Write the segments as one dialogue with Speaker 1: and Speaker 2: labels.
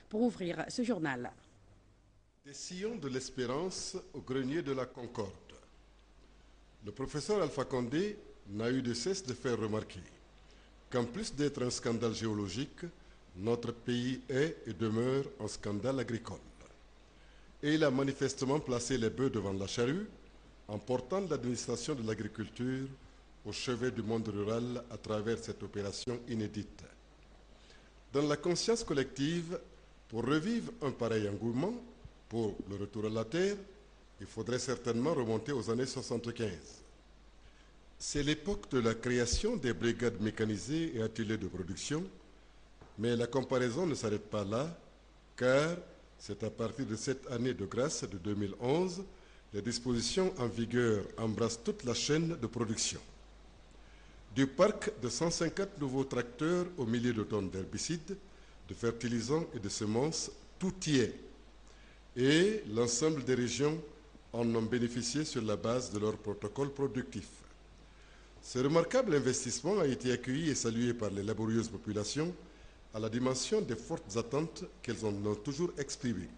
Speaker 1: pour ouvrir ce journal.
Speaker 2: Des sillons de l'espérance au grenier de la Concorde. Le professeur Alpha Condé n'a eu de cesse de faire remarquer qu'en plus d'être un scandale géologique, notre pays est et demeure un scandale agricole. Et il a manifestement placé les bœufs devant la charrue en portant l'administration de l'agriculture au chevet du monde rural à travers cette opération inédite. Dans la conscience collective, pour revivre un pareil engouement pour le retour à la terre, il faudrait certainement remonter aux années 75. C'est l'époque de la création des brigades mécanisées et ateliers de production, mais la comparaison ne s'arrête pas là, car c'est à partir de cette année de grâce de 2011, les dispositions en vigueur embrassent toute la chaîne de production. Du parc de 150 nouveaux tracteurs aux milliers de tonnes d'herbicides, de fertilisants et de semences, tout y est. Et l'ensemble des régions en ont bénéficié sur la base de leur protocole productif. Ce remarquable investissement a été accueilli et salué par les laborieuses populations à la dimension des fortes attentes qu'elles en ont toujours exprimées.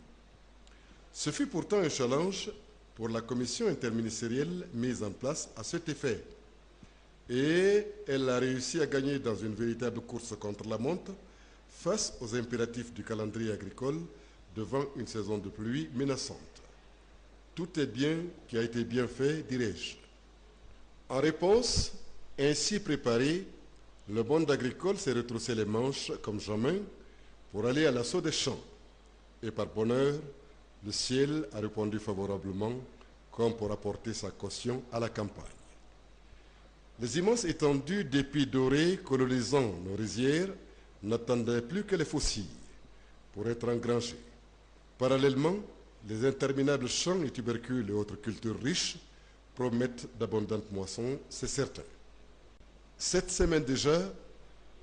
Speaker 2: Ce fut pourtant un challenge pour la commission interministérielle mise en place à cet effet. Et elle a réussi à gagner dans une véritable course contre la montre face aux impératifs du calendrier agricole devant une saison de pluie menaçante. Tout est bien qui a été bien fait, dirais-je. En réponse, ainsi préparé, le monde agricole s'est retroussé les manches comme jamais pour aller à l'assaut des champs. Et par bonheur, le ciel a répondu favorablement comme pour apporter sa caution à la campagne. Les immenses étendues d'épis dorés colonisant nos rizières n'attendaient plus que les faucilles pour être engrangées. Parallèlement, les interminables champs et tubercules et autres cultures riches promettent d'abondantes moissons, c'est certain. Cette semaine déjà,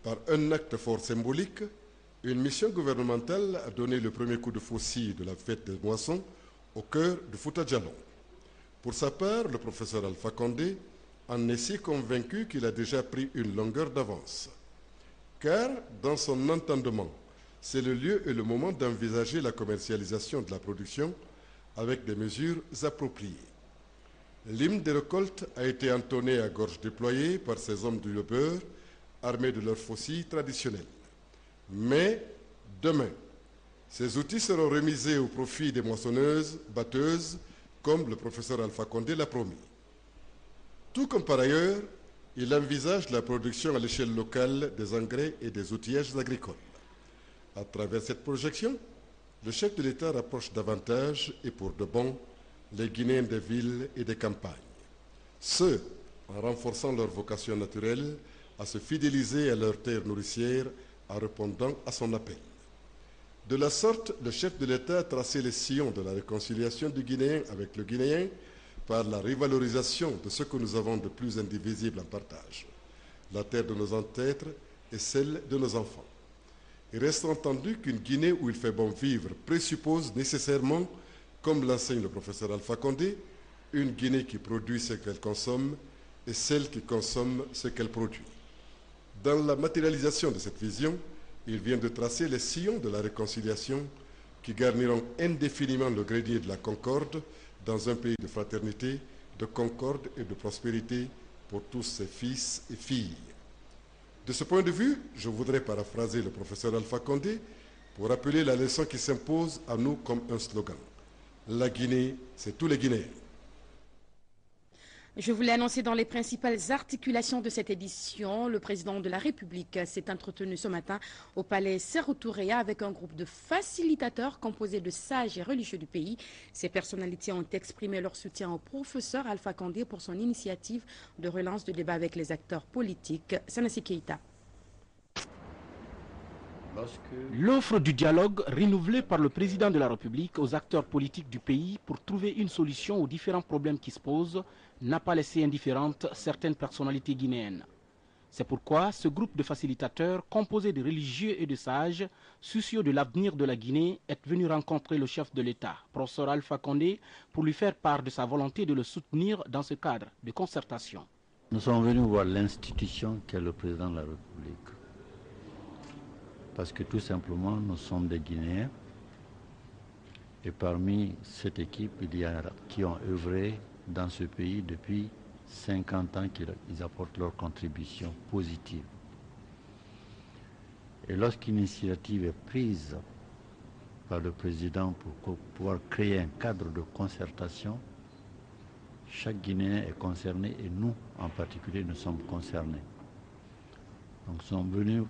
Speaker 2: par un acte fort symbolique, une mission gouvernementale a donné le premier coup de faucille de la fête des moissons au cœur de Fouta Djallon. Pour sa part, le professeur Alpha Condé en est si convaincu qu'il a déjà pris une longueur d'avance. Car, dans son entendement, c'est le lieu et le moment d'envisager la commercialisation de la production avec des mesures appropriées. L'hymne des récoltes a été entonné à gorge déployée par ces hommes du beurre, armés de leurs faucilles traditionnelles. Mais, demain, ces outils seront remisés au profit des moissonneuses, batteuses, comme le professeur Alpha Condé l'a promis. Tout comme par ailleurs, il envisage la production à l'échelle locale des engrais et des outillages agricoles. À travers cette projection, le chef de l'État rapproche davantage, et pour de bon, les Guinéens des villes et des campagnes. Ce, en renforçant leur vocation naturelle à se fidéliser à leur terre nourricière en répondant à son appel. De la sorte, le chef de l'État a tracé les sillons de la réconciliation du Guinéen avec le Guinéen par la revalorisation de ce que nous avons de plus indivisible en partage, la terre de nos ancêtres et celle de nos enfants. Il reste entendu qu'une Guinée où il fait bon vivre présuppose nécessairement, comme l'enseigne le professeur Alpha Condé, une Guinée qui produit ce qu'elle consomme et celle qui consomme ce qu'elle produit. Dans la matérialisation de cette vision, il vient de tracer les sillons de la réconciliation qui garniront indéfiniment le grenier de la concorde dans un pays de fraternité, de concorde et de prospérité pour tous ses fils et filles. De ce point de vue, je voudrais paraphraser le professeur Alpha Condé pour rappeler la leçon qui s'impose à nous comme un slogan. La Guinée, c'est tous les Guinéens.
Speaker 1: Je vous l'ai annoncé dans les principales articulations de cette édition. Le président de la République s'est entretenu ce matin au palais Sékou Touré avec un groupe de facilitateurs composé de sages et religieux du pays. Ces personnalités ont exprimé leur soutien au professeur Alpha Condé pour son initiative de relance de débat avec les acteurs politiques. Sanassi Keïta.
Speaker 3: L'offre du dialogue renouvelée par le président de la République aux acteurs politiques du pays pour trouver une solution aux différents problèmes qui se posent n'a pas laissé indifférentes certaines personnalités guinéennes. C'est pourquoi ce groupe de facilitateurs, composé de religieux et de sages, soucieux de l'avenir de la Guinée, est venu rencontrer le chef de l'État, professeur Alpha Condé, pour lui faire part de sa volonté de le soutenir dans ce cadre de concertation.
Speaker 4: Nous sommes venus voir l'institution qu'est le président de la République. parce que tout simplement nous sommes des Guinéens et parmi cette équipe il y a qui ont œuvré dans ce pays depuis 50 ans qu'ils apportent leur contribution positive. Et lorsqu'une initiative est prise par le président pour pouvoir créer un cadre de concertation, chaque Guinéen est concerné et nous, en particulier, nous sommes concernés. Donc nous sommes venus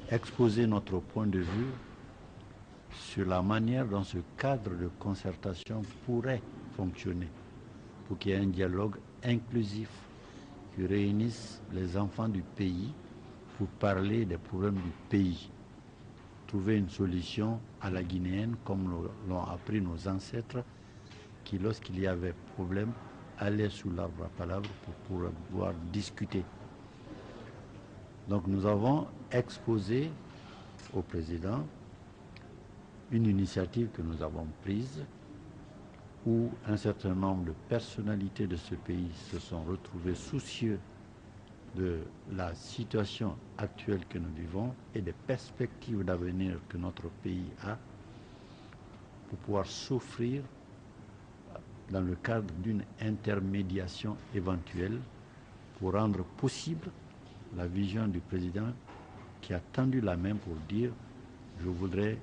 Speaker 4: exposer notre point de vue sur la manière dont ce cadre de concertation pourrait fonctionner pour qu'il y ait un dialogue inclusif qui réunisse les enfants du pays pour parler des problèmes du pays. Trouver une solution à la guinéenne comme l'ont appris nos ancêtres qui, lorsqu'il y avait problème, allaient sous l'arbre à palabre pour pouvoir discuter. Donc nous avons exposé au président une initiative que nous avons prise où un certain nombre de personnalités de ce pays se sont retrouvées soucieux de la situation actuelle que nous vivons et des perspectives d'avenir que notre pays a pour pouvoir s'offrir dans le cadre d'une intermédiation éventuelle pour rendre possible la vision du président qui a tendu la main pour dire « je voudrais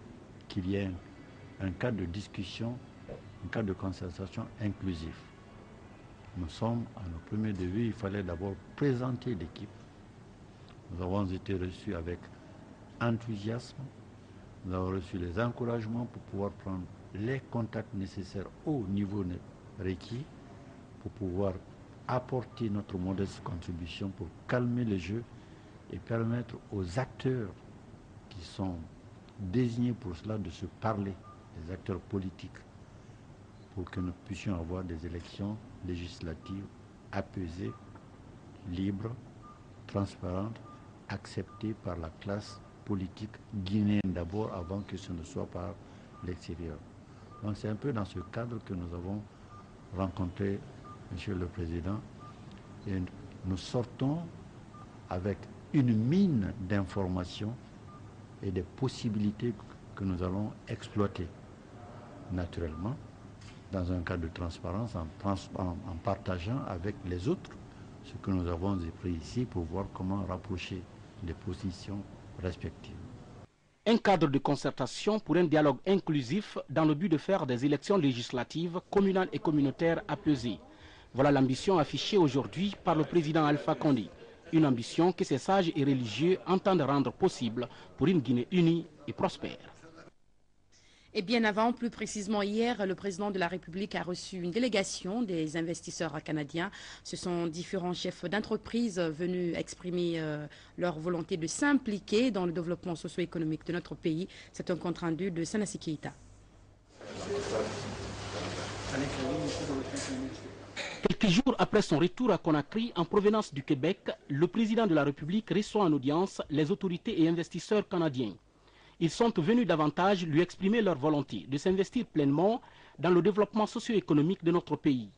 Speaker 4: qu'il y ait un cadre de discussion, un cadre de concertation inclusif ». Nous sommes à nos premiers débuts, il fallait d'abord présenter l'équipe. Nous avons été reçus avec enthousiasme, nous avons reçu les encouragements pour pouvoir prendre les contacts nécessaires au niveau requis pour pouvoir apporter notre modeste contribution pour calmer le jeu et permettre aux acteurs qui sont désignés pour cela de se parler, les acteurs politiques, pour que nous puissions avoir des élections législatives apaisées, libres, transparentes, acceptées par la classe politique guinéenne d'abord avant que ce ne soit par l'extérieur. Donc c'est un peu dans ce cadre que nous avons rencontré Monsieur le Président et nous sortons avec une mine d'informations et des possibilités que nous allons exploiter naturellement dans un cadre de transparence en partageant avec les autres ce que nous avons appris ici pour voir comment rapprocher les positions respectives.
Speaker 3: Un cadre de concertation pour un dialogue inclusif dans le but de faire des élections législatives communales et communautaires apaisées. Voilà l'ambition affichée aujourd'hui par le président Alpha Condé. Une ambition que ces sages et religieux entendent rendre possible pour une Guinée unie et prospère.
Speaker 1: Et bien avant, plus précisément hier, le président de la République a reçu une délégation des investisseurs canadiens. Ce sont différents chefs d'entreprise venus exprimer leur volonté de s'impliquer dans le développement socio-économique de notre pays. C'est un compte rendu de Sanassi Keita.
Speaker 3: Quelques jours après son retour à Conakry en provenance du Québec, le président de la République reçoit en audience les autorités et investisseurs canadiens. Ils sont venus davantage lui exprimer leur volonté de s'investir pleinement dans le développement socio-économique de notre pays.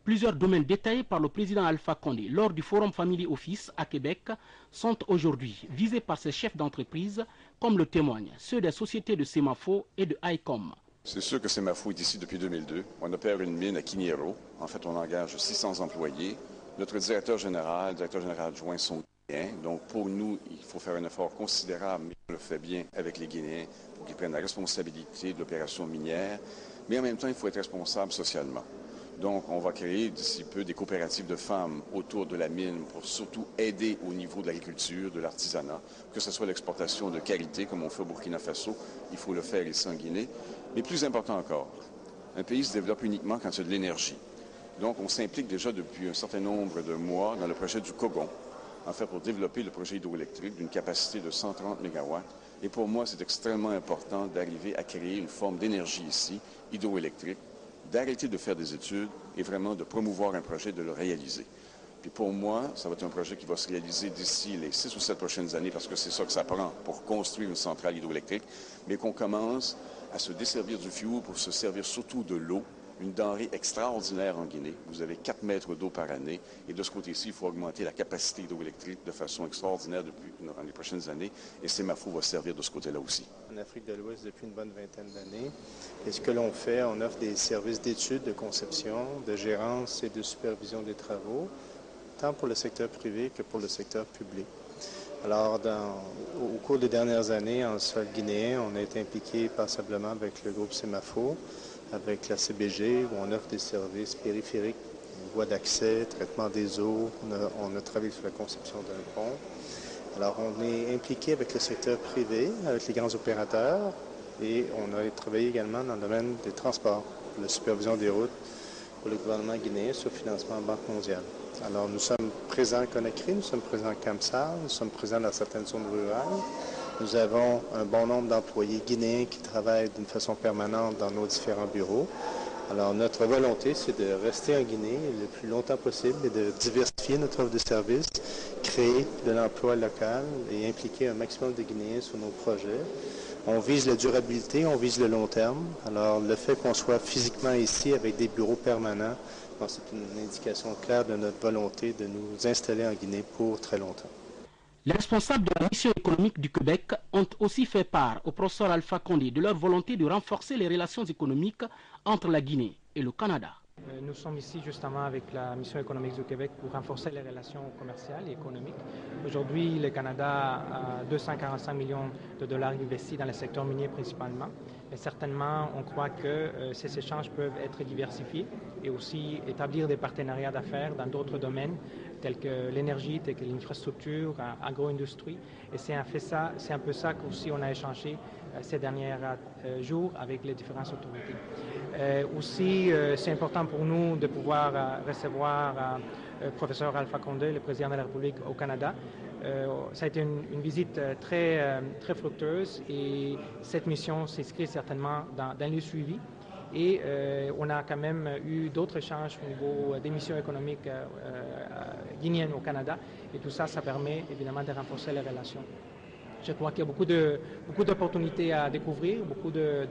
Speaker 3: Plusieurs domaines détaillés par le président Alpha Condé lors du Forum Family Office à Québec sont aujourd'hui visés par ces chefs d'entreprise, comme le témoignent ceux des sociétés de Semafo et de ICOM.
Speaker 5: C'est sûr que Semafo est ici depuis 2002. On opère une mine à Kiniero. En fait, on engage 600 employés. Notre directeur général adjoint sont Guinéens. Donc, pour nous, il faut faire un effort considérable, mais on le fait bien avec les Guinéens pour qu'ils prennent la responsabilité de l'opération minière. Mais en même temps, il faut être responsable socialement. Donc, on va créer d'ici peu des coopératives de femmes autour de la mine pour surtout aider au niveau de l'agriculture, de l'artisanat, que ce soit l'exportation de qualité comme on fait au Burkina Faso, il faut le faire ici en Guinée. Mais plus important encore, un pays se développe uniquement quand il y a de l'énergie. Donc, on s'implique déjà depuis un certain nombre de mois dans le projet du Cogon, en fait pour développer le projet hydroélectrique d'une capacité de 130 MW. Et pour moi, c'est extrêmement important d'arriver à créer une forme d'énergie ici, hydroélectrique, d'arrêter de faire des études et vraiment de promouvoir un projet, de le réaliser. Puis pour moi, ça va être un projet qui va se réaliser d'ici les 6 ou 7 prochaines années parce que c'est ça que ça prend pour construire une centrale hydroélectrique, mais qu'on commence à se desservir du fioul pour se servir surtout de l'eau une denrée extraordinaire en Guinée. Vous avez 4 mètres d'eau par année. Et de ce côté-ci, il faut augmenter la capacité d'hydroélectrique de façon extraordinaire dans les prochaines années. Et Semafo va servir de ce côté-là aussi.
Speaker 6: En Afrique de l'Ouest depuis une bonne vingtaine d'années. Et ce que l'on fait, on offre des services d'études, de conception, de gérance et de supervision des travaux, tant pour le secteur privé que pour le secteur public. Alors, au cours des dernières années, en sol guinéen, on a été impliqué passablement avec le groupe Semafo, avec la CBG, où on offre des services périphériques, voies d'accès, traitement des eaux. On a travaillé sur la conception d'un pont. Alors, on est impliqué avec le secteur privé, avec les grands opérateurs, et on a travaillé également dans le domaine des transports, la supervision des routes pour le gouvernement guinéen sur financement Banque mondiale. Alors, nous sommes présents à Conakry, nous sommes présents à Kamsal, nous sommes présents dans certaines zones rurales. Nous avons un bon nombre d'employés guinéens qui travaillent d'une façon permanente dans nos différents bureaux. Alors, notre volonté, c'est de rester en Guinée le plus longtemps possible et de diversifier notre offre de services, créer de l'emploi local et impliquer un maximum de Guinéens sur nos projets. On vise la durabilité, on vise le long terme. Alors, le fait qu'on soit physiquement ici avec des bureaux permanents, c'est une indication claire de notre volonté de nous installer en Guinée pour très longtemps.
Speaker 3: Les responsables de la mission économique du Québec ont aussi fait part au professeur Alpha Condé de leur volonté de renforcer les relations économiques entre la Guinée et le Canada.
Speaker 7: Nous sommes ici justement avec la mission économique du Québec pour renforcer les relations commerciales et économiques. Aujourd'hui, le Canada a 245 millions de dollars investis dans le secteur minier principalement. Et certainement, on croit que ces échanges peuvent être diversifiés et aussi établir des partenariats d'affaires dans d'autres domaines tels que l'énergie, tels que l'infrastructure, agro-industrie. Et c'est un peu ça qu'aussi on a échangé ces derniers jours avec les différentes autorités. Aussi, c'est important pour nous de pouvoir recevoir le professeur Alpha Condé, le président de la République au Canada. Ça a été une visite très fructueuse et cette mission s'inscrit certainement dans le suivi. Et on a quand même eu d'autres échanges au niveau des missions économiques guinéennes au Canada. Et tout ça, ça permet évidemment de renforcer les relations. Je crois qu'il y a beaucoup d'opportunités à découvrir, beaucoup de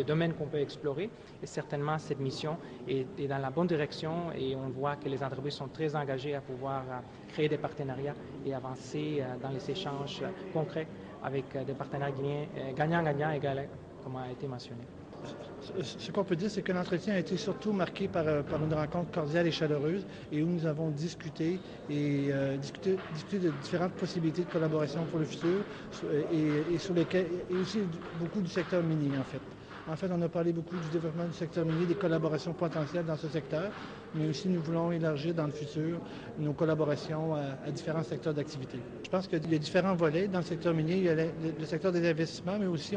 Speaker 7: domaines qu'on peut explorer. Et certainement, cette mission est dans la bonne direction et on voit que les entreprises sont très engagées à pouvoir créer des partenariats et avancer dans les échanges concrets avec des partenaires guinéens gagnant-gagnant égal, comme a été mentionné.
Speaker 8: Ce qu'on peut dire, c'est que l'entretien a été surtout marqué par une rencontre cordiale et chaleureuse et où nous avons discuté de différentes possibilités de collaboration pour le futur et aussi beaucoup du secteur minier en fait. En fait, on a parlé beaucoup du développement du secteur minier, des collaborations potentielles dans ce secteur, mais aussi nous voulons élargir dans le futur nos collaborations à différents secteurs d'activité. Je pense qu'il y a différents volets dans le secteur minier. Il y a le secteur des investissements, mais aussi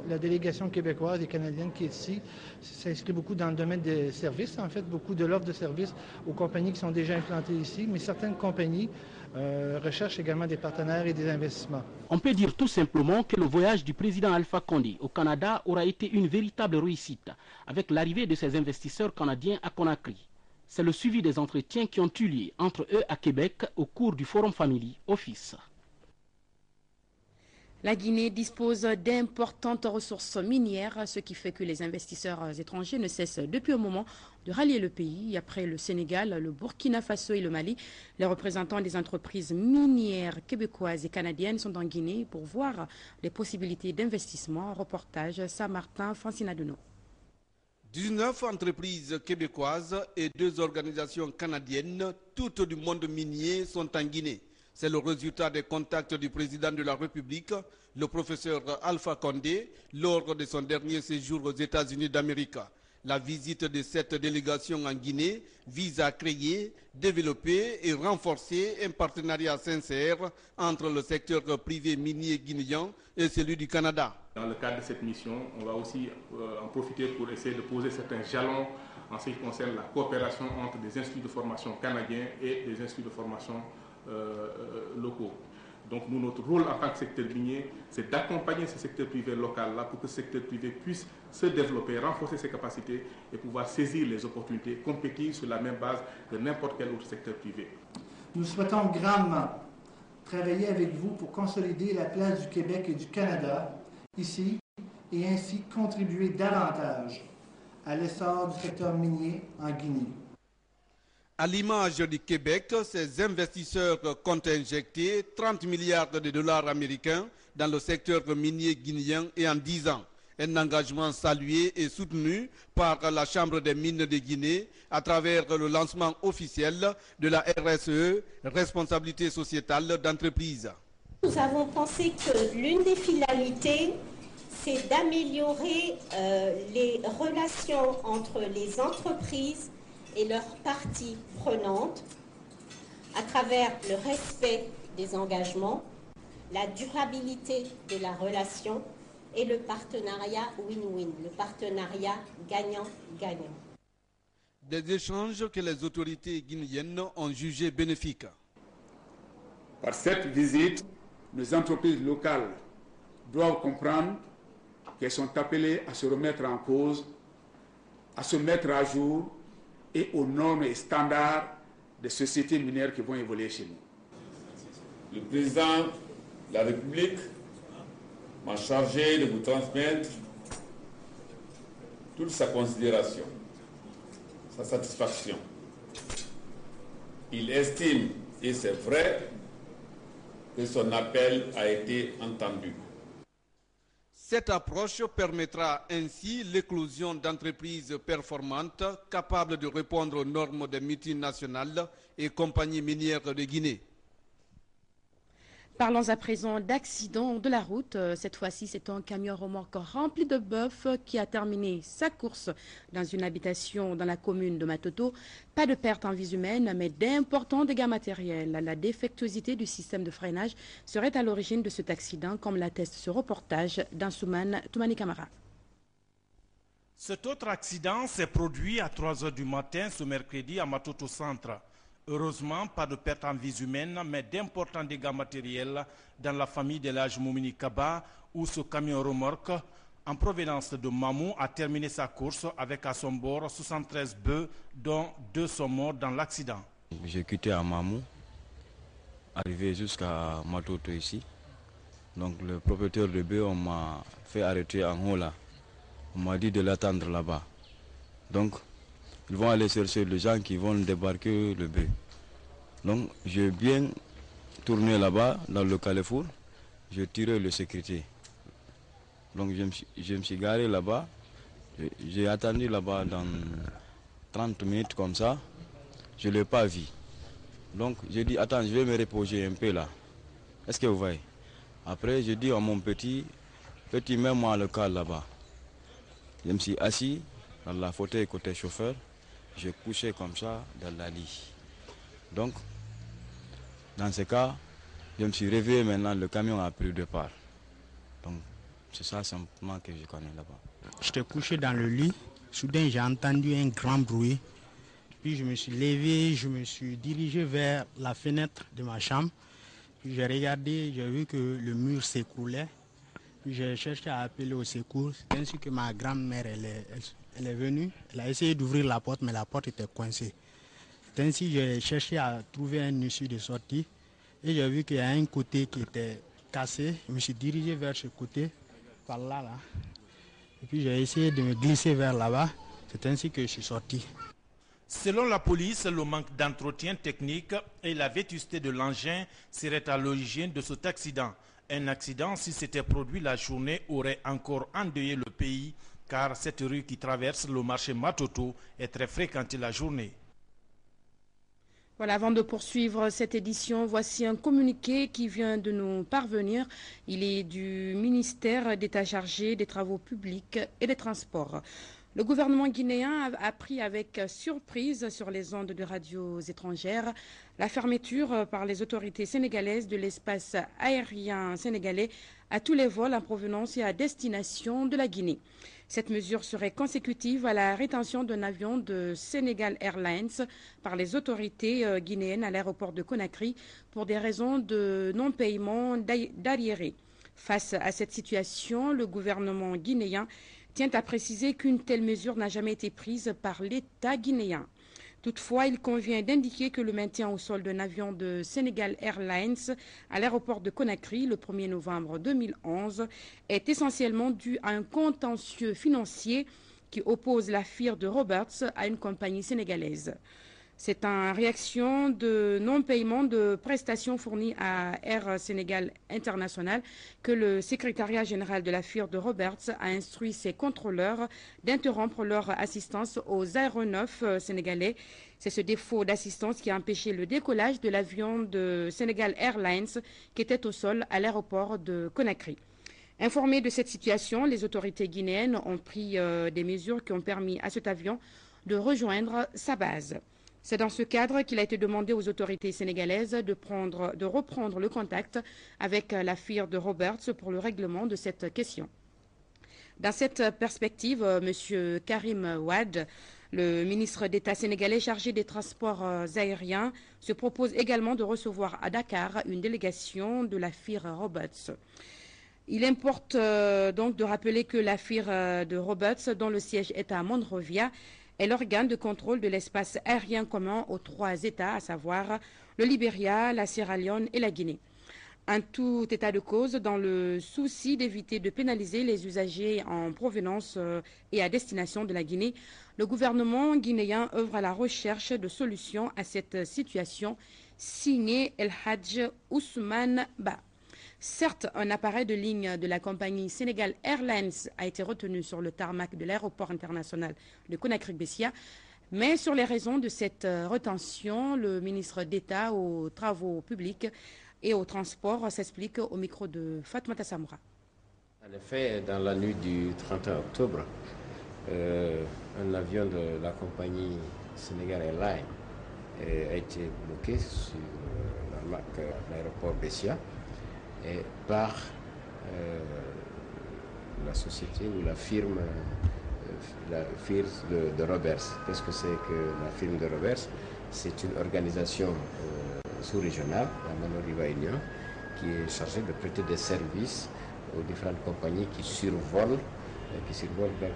Speaker 8: la délégation québécoise et canadienne qui est ici s'inscrit beaucoup dans le domaine des services, en fait, beaucoup de l'offre de services aux compagnies qui sont déjà implantées ici, mais certaines compagnies recherchent également des partenaires et des investissements.
Speaker 3: On peut dire tout simplement que le voyage du président Alpha Condé au Canada aura été une véritable réussite avec l'arrivée de ces investisseurs canadiens à Conakry. C'est le suivi des entretiens qui ont eu lieu entre eux à Québec au cours du Forum Family Office.
Speaker 1: La Guinée dispose d'importantes ressources minières, ce qui fait que les investisseurs étrangers ne cessent depuis un moment de rallier le pays. Après le Sénégal, le Burkina Faso et le Mali, les représentants des entreprises minières québécoises et canadiennes sont en Guinée pour voir les possibilités d'investissement. Reportage Saint-Martin, Francina Deneau.
Speaker 9: 19 entreprises québécoises et 2 organisations canadiennes, toutes du monde minier, sont en Guinée. C'est le résultat des contacts du président de la République, le professeur Alpha Condé, lors de son dernier séjour aux États-Unis d'Amérique. La visite de cette délégation en Guinée vise à créer, développer et renforcer un partenariat sincère entre le secteur privé minier guinéen et celui du Canada.
Speaker 10: Dans le cadre de cette mission, on va aussi en profiter pour essayer de poser certains jalons en ce qui concerne la coopération entre des instituts de formation canadiens et des instituts de formation locaux. Donc nous, notre rôle en tant que secteur minier, c'est d'accompagner ce secteur privé local-là pour que ce secteur privé puisse se développer, renforcer ses capacités et pouvoir saisir les opportunités, compétir sur la même base que n'importe quel autre secteur privé.
Speaker 11: Nous souhaitons grandement travailler avec vous pour consolider la place du Québec et du Canada ici et ainsi contribuer davantage à l'essor du secteur minier en Guinée.
Speaker 9: À l'image du Québec, ces investisseurs comptent injecter 30 milliards de dollars américains dans le secteur minier guinéen et en 10 ans. Un engagement salué et soutenu par la Chambre des mines de Guinée à travers le lancement officiel de la RSE, responsabilité sociétale d'entreprise.
Speaker 12: Nous avons pensé que l'une des finalités, c'est d'améliorer les relations entre les entreprises et leurs parties prenantes à travers le respect des engagements, la durabilité de la relation et le partenariat win-win, le partenariat gagnant-gagnant.
Speaker 9: Des échanges que les autorités guinéennes ont jugés bénéfiques.
Speaker 13: Par cette visite, nos entreprises locales doivent comprendre qu'elles sont appelées à se remettre en cause, à se mettre à jour et aux normes et standards des sociétés minières qui vont évoluer chez nous.
Speaker 14: Le président de la République m'a chargé de vous transmettre toute sa considération, sa satisfaction. Il estime, et c'est vrai, que son appel a été entendu.
Speaker 9: Cette approche permettra ainsi l'éclosion d'entreprises performantes capables de répondre aux normes des multinationales et compagnies minières de Guinée.
Speaker 1: Parlons à présent d'accident de la route. Cette fois-ci, c'est un camion remorque rempli de bœuf qui a terminé sa course dans une habitation dans la commune de Matoto. Pas de perte en vies humaines, mais d'importants dégâts matériels. La défectuosité du système de freinage serait à l'origine de cet accident, comme l'atteste ce reportage d'Ansoumane Toumani Camara.
Speaker 15: Cet autre accident s'est produit à 3 h du matin ce mercredi à Matoto Centre. Heureusement, pas de perte en vies humaines, mais d'importants dégâts matériels dans la famille de l'âge Moumini Kaba, où ce camion remorque en provenance de Mamou a terminé sa course avec à son bord 73 bœufs, dont 2 sont morts dans l'accident.
Speaker 16: J'ai quitté à Mamou, arrivé jusqu'à Matoto ici. Donc le propriétaire de bœufs, on m'a fait arrêter en haut là. On m'a dit de l'attendre là-bas. Donc ils vont aller chercher les gens qui vont débarquer le bœuf. Donc j'ai bien tourné là-bas dans le carrefour, j'ai tiré le sécurité. Donc je me suis garé là-bas, j'ai attendu là-bas dans 30 minutes comme ça, je ne l'ai pas vu. Donc j'ai dit attends, je vais me reposer un peu là. Est-ce que vous voyez? Après j'ai dit à mon petit, mets-moi le car là-bas. Je me suis assis dans la fauteuil côté chauffeur. J'ai couché comme ça dans la lit. Donc, dans ce cas, je me suis réveillé maintenant, le camion a pris de part. Donc, c'est ça simplement que je connais là-bas.
Speaker 17: J'étais couché dans le lit. Soudain, j'ai entendu un grand bruit. Puis, je me suis levé, je me suis dirigé vers la fenêtre de ma chambre. Puis, j'ai regardé, j'ai vu que le mur s'écroulait. Puis, j'ai cherché à appeler au secours. C'est ainsi que ma grand-mère, elle est venue, elle a essayé d'ouvrir la porte, mais la porte était coincée. C'est ainsi que j'ai cherché à trouver un issue de sortie. Et j'ai vu qu'il y a un côté qui était cassé. Je me suis dirigé vers ce côté, par là. Et puis j'ai essayé de me glisser vers là-bas. C'est ainsi que je suis sorti.
Speaker 15: Selon la police, le manque d'entretien technique et la vétusté de l'engin seraient à l'origine de cet accident. Un accident, si c'était produit la journée, aurait encore endeuillé le pays, car cette rue qui traverse le marché Matoto est très fréquentée la journée.
Speaker 1: Voilà, avant de poursuivre cette édition, voici un communiqué qui vient de nous parvenir. Il est du ministère d'État chargé des Travaux publics et des Transports. Le gouvernement guinéen a pris avec surprise sur les ondes de radios étrangères la fermeture par les autorités sénégalaises de l'espace aérien sénégalais à tous les vols en provenance et à destination de la Guinée. Cette mesure serait consécutive à la rétention d'un avion de Senegal Airlines par les autorités guinéennes à l'aéroport de Conakry pour des raisons de non-paiement d'arriérés. Face à cette situation, le gouvernement guinéen tient à préciser qu'une telle mesure n'a jamais été prise par l'État guinéen. Toutefois, il convient d'indiquer que le maintien au sol d'un avion de Senegal Airlines à l'aéroport de Conakry le 1er novembre 2011 est essentiellement dû à un contentieux financier qui oppose la FIR de Roberts à une compagnie sénégalaise. C'est en réaction de non-paiement de prestations fournies à Air Sénégal International que le secrétariat général de la FIR de Roberts a instruit ses contrôleurs d'interrompre leur assistance aux aéronefs sénégalais. C'est ce défaut d'assistance qui a empêché le décollage de l'avion de Sénégal Airlines qui était au sol à l'aéroport de Conakry. Informés de cette situation, les autorités guinéennes ont pris des mesures qui ont permis à cet avion de rejoindre sa base. C'est dans ce cadre qu'il a été demandé aux autorités sénégalaises de reprendre le contact avec la FIR de Roberts pour le règlement de cette question. Dans cette perspective, M. Karim Wade, le ministre d'État sénégalais chargé des transports aériens, se propose également de recevoir à Dakar une délégation de la FIR Roberts. Il importe donc de rappeler que la FIR de Roberts, dont le siège est à Monrovia, est l'organe de contrôle de l'espace aérien commun aux 3 États, à savoir le Libéria, la Sierra Leone et la Guinée. En tout état de cause, dans le souci d'éviter de pénaliser les usagers en provenance et à destination de la Guinée, le gouvernement guinéen œuvre à la recherche de solutions à cette situation, signé El Hadj Ousmane Ba. Certes, un appareil de ligne de la compagnie Sénégal Airlines a été retenu sur le tarmac de l'aéroport international de Conakry-Bessia, mais sur les raisons de cette rétention, le ministre d'État aux Travaux publics et aux Transports s'explique au micro de Fatmata Samoura.
Speaker 18: En effet, dans la nuit du 31 octobre, un avion de la compagnie Sénégal Airlines a été bloqué sur l'aéroport Bessia et par la société ou la firme de Roberts. Qu'est-ce que c'est que la firme de Roberts? C'est une organisation sous-régionale, la Mano-Riva Union, qui est chargée de prêter des services aux différentes compagnies qui survolent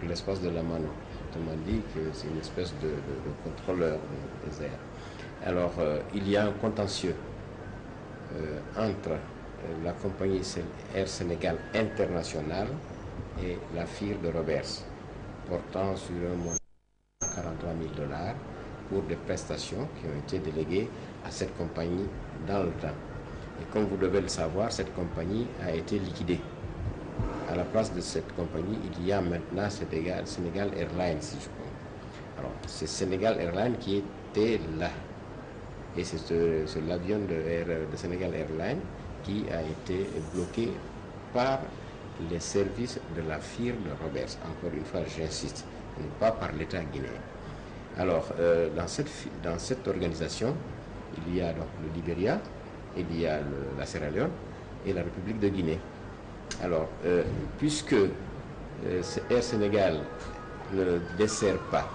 Speaker 18: l'espace de la Mano. Autrement dit que c'est une espèce de contrôleur des airs. Alors, il y a un contentieux entre la compagnie Air Sénégal International et la FIR de Roberts, portant sur un montant de $43 000 pour des prestations qui ont été déléguées à cette compagnie dans le temps. Et comme vous devez le savoir, cette compagnie a été liquidée. À la place de cette compagnie, il y a maintenant Sénégal Airlines, si je crois. Alors, c'est Sénégal Airlines qui était là. Et c'est l'avion de Sénégal Airlines qui a été bloqué par les services de la FIR de Roberts. Encore une fois, j'insiste, pas par l'État guinéen. Alors, dans cette organisation, il y a donc le Libéria, il y a la Sierra Leone et la République de Guinée. Alors, puisque Air Sénégal ne dessert pas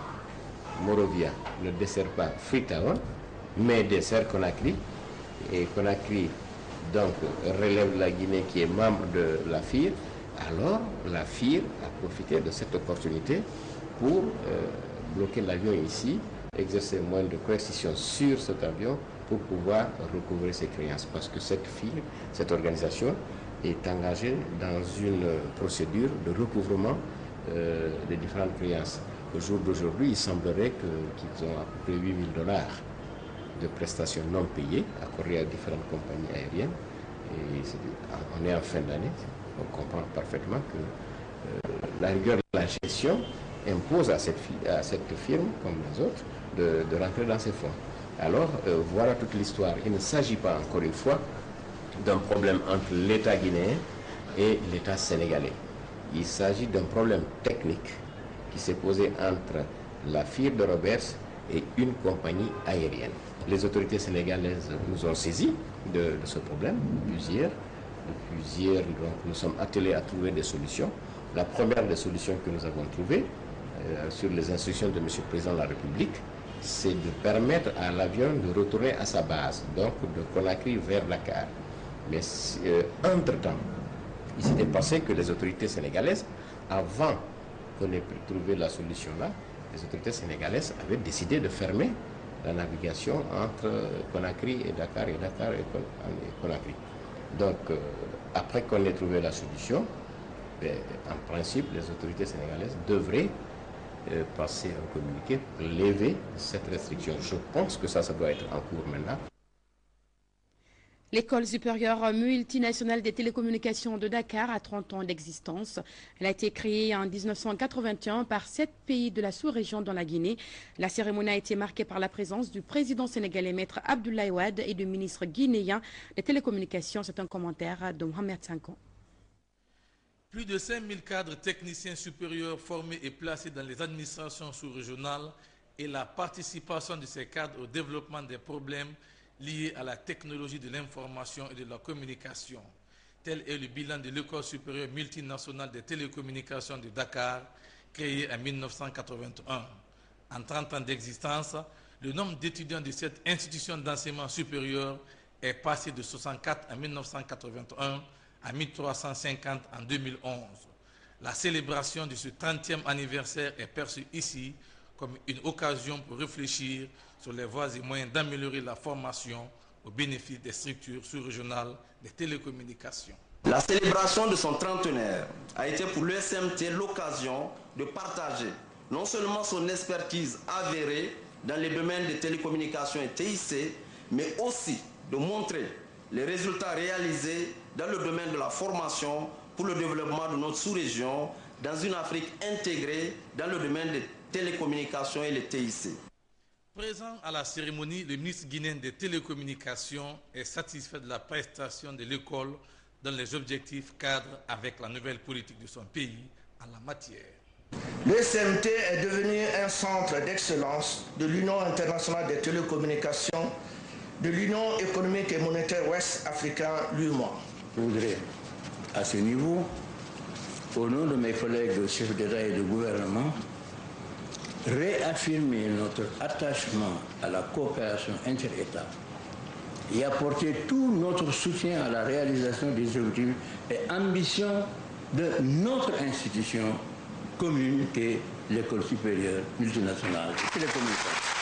Speaker 18: Monrovia, ne dessert pas Freetown, mais dessert Conakry, et Conakry donc relève la Guinée qui est membre de la FIR, alors la FIR a profité de cette opportunité pour bloquer l'avion ici, exercer moins de coercition sur cet avion pour pouvoir recouvrer ses créances. Parce que cette FIR, cette organisation, est engagée dans une procédure de recouvrement des différentes créances. Au jour d'aujourd'hui, il semblerait qu'ils ont à peu près $8 000 de prestations non payées accordées à différentes compagnies aériennes. Et on est en fin d'année, on comprend parfaitement que la rigueur de la gestion impose à cette firme, comme les autres, de rentrer dans ses fonds. Alors, voilà toute l'histoire. Il ne s'agit pas, encore une fois, d'un problème entre l'État guinéen et l'État sénégalais. Il s'agit d'un problème technique qui s'est posé entre la FIR de Roberts et une compagnie aérienne. Les autorités sénégalaises nous ont saisis de ce problème plusieurs. Donc, nous sommes attelés à trouver des solutions. La première des solutions que nous avons trouvées, sur les instructions de M. le Président de la République, c'est de permettre à l'avion de retourner à sa base, donc de Conakry vers Dakar. Mais entre-temps, il s'était passé que les autorités sénégalaises, avant qu'on ait trouvé la solution là, les autorités sénégalaises avaient décidé de fermer la navigation entre Conakry et Dakar et Conakry. Donc, après qu'on ait trouvé la solution, en principe, les autorités sénégalaises devraient passer un communiqué pour lever cette restriction. Je pense que ça doit être en cours maintenant.
Speaker 1: L'école supérieure multinationale des télécommunications de Dakar a 30 ans d'existence. Elle a été créée en 1981 par 7 pays de la sous-région dans la Guinée. La cérémonie a été marquée par la présence du président sénégalais Maître Abdoulaye Wade et du ministre guinéen des télécommunications. C'est un commentaire de Mohamed Sanko.
Speaker 19: Plus de 5000 cadres techniciens supérieurs formés et placés dans les administrations sous-régionales et la participation de ces cadres au développement des problèmes liés à la technologie de l'information et de la communication. Tel est le bilan de l'École supérieure multinationale des télécommunications de Dakar, créée en 1981. En 30 ans d'existence, le nombre d'étudiants de cette institution d'enseignement supérieur est passé de 64 en 1981 à 1350 en 2011. La célébration de ce 30e anniversaire est perçue ici comme une occasion pour réfléchir sur les voies et moyens d'améliorer la formation au bénéfice des structures sous-régionales des télécommunications.
Speaker 20: La célébration de son trentenaire a été pour l'ESMT l'occasion de partager non seulement son expertise avérée dans les domaines des télécommunications et TIC, mais aussi de montrer les résultats réalisés dans le domaine de la formation pour le développement de notre sous-région dans une Afrique intégrée dans le domaine des télécommunications et les TIC.
Speaker 19: Présent à la cérémonie, le ministre guinéen des télécommunications est satisfait de la prestation de l'école dans les objectifs cadres avec la nouvelle politique de son pays en la matière.
Speaker 21: Le SMT est devenu un centre d'excellence de l'Union internationale des télécommunications, de l'Union économique et monétaire ouest africain, l'UEMOA.
Speaker 22: Je voudrais, à ce niveau, au nom de mes collègues chefs d'État et de gouvernement, réaffirmer notre attachement à la coopération inter-État et apporter tout notre soutien à la réalisation des objectifs et ambitions de notre institution commune qu'est l'École supérieure multinationale des télécommunications.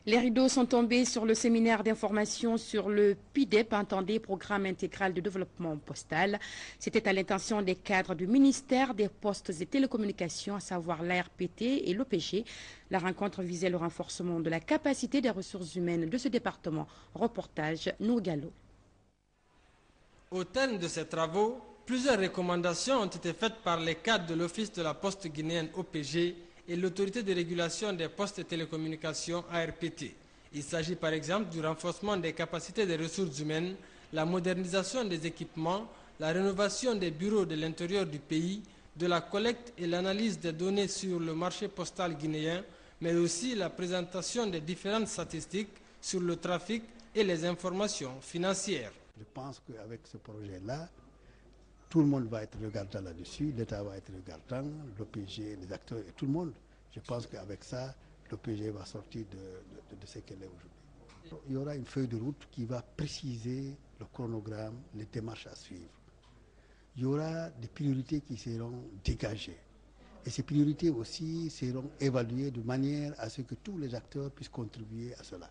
Speaker 1: Les rideaux sont tombés sur le séminaire d'information sur le PIDEP, intendé Programme intégral de développement postal. C'était à l'intention des cadres du ministère des Postes et Télécommunications, à savoir l'ARPT et l'OPG. La rencontre visait le renforcement de la capacité des ressources humaines de ce département. Reportage Nougalo.
Speaker 23: Au terme de ces travaux, plusieurs recommandations ont été faites par les cadres de l'Office de la Poste guinéenne OPG et l'autorité de régulation des postes et télécommunications ARPT. Il s'agit par exemple du renforcement des capacités des ressources humaines, la modernisation des équipements, la rénovation des bureaux de l'intérieur du pays, de la collecte et l'analyse des données sur le marché postal guinéen, mais aussi la présentation des différentes statistiques sur le trafic et les informations financières.
Speaker 24: Je pense qu'avec ce projet-là, tout le monde va être regardant là-dessus, l'État va être regardant, l'OPG, les acteurs et tout le monde. Je pense qu'avec ça, l'OPG va sortir de ce qu'elle est aujourd'hui. Il y aura une feuille de route qui va préciser le chronogramme, les démarches à suivre. Il y aura des priorités qui seront dégagées. Et ces priorités aussi seront évaluées de manière à ce que tous les acteurs puissent contribuer à cela.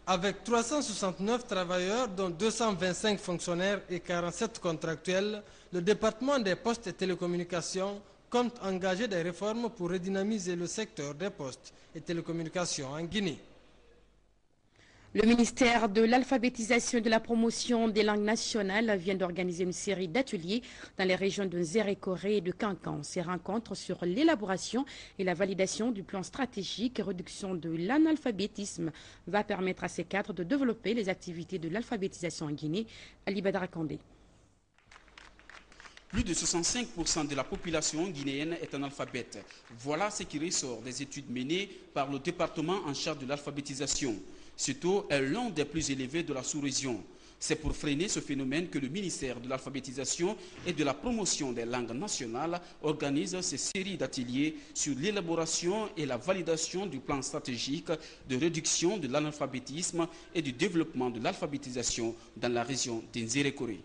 Speaker 23: Avec 369 travailleurs, dont 225 fonctionnaires et 47 contractuels, le département des postes et télécommunications compte engager des réformes pour redynamiser le secteur des postes et télécommunications en Guinée.
Speaker 1: Le ministère de l'alphabétisation et de la promotion des langues nationales vient d'organiser une série d'ateliers dans les régions de Nzérékoré et de Kankan. Ces rencontres sur l'élaboration et la validation du plan stratégique et réduction de l'analphabétisme va permettre à ces cadres de développer les activités de l'alphabétisation en Guinée. Ali Badara Kandé.
Speaker 25: Plus de 65% de la population guinéenne est analphabète. Voilà ce qui ressort des études menées par le département en charge de l'alphabétisation. Ce taux est l'un des plus élevés de la sous-région. C'est pour freiner ce phénomène que le ministère de l'alphabétisation et de la promotion des langues nationales organise ces séries d'ateliers sur l'élaboration et la validation du plan stratégique de réduction de l'analphabétisme et du développement de l'alphabétisation dans la région d'Nzérékoré.